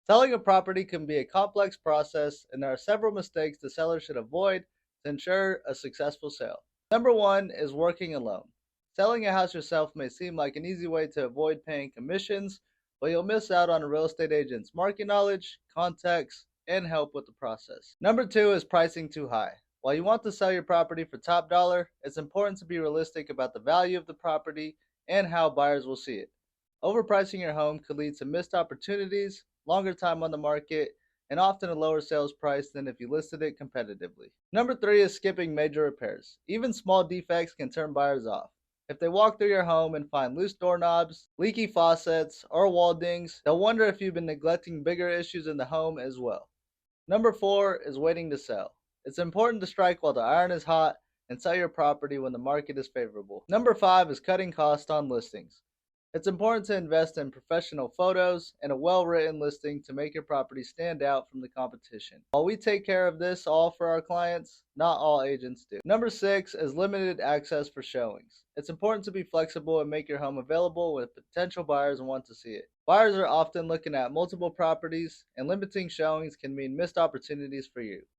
Selling a property can be a complex process, and there are several mistakes the seller should avoid to ensure a successful sale. Number one is working alone. Selling a house yourself may seem like an easy way to avoid paying commissions, but you'll miss out on a real estate agent's market knowledge, context, and help with the process. Number two is pricing too high. While you want to sell your property for top dollar, it's important to be realistic about the value of the property and how buyers will see it. Overpricing your home could lead to missed opportunities, longer time on the market, and often a lower sales price than if you listed it competitively. Number three is skipping major repairs. Even small defects can turn buyers off. If they walk through your home and find loose doorknobs, leaky faucets, or wall dings, they'll wonder if you've been neglecting bigger issues in the home as well. Number four is waiting to sell. It's important to strike while the iron is hot and sell your property when the market is favorable. Number five is cutting costs on listings. It's important to invest in professional photos and a well-written listing to make your property stand out from the competition. While we take care of this all for our clients, not all agents do. Number six is limited access for showings. It's important to be flexible and make your home available when potential buyers want to see it. Buyers are often looking at multiple properties, and limiting showings can mean missed opportunities for you.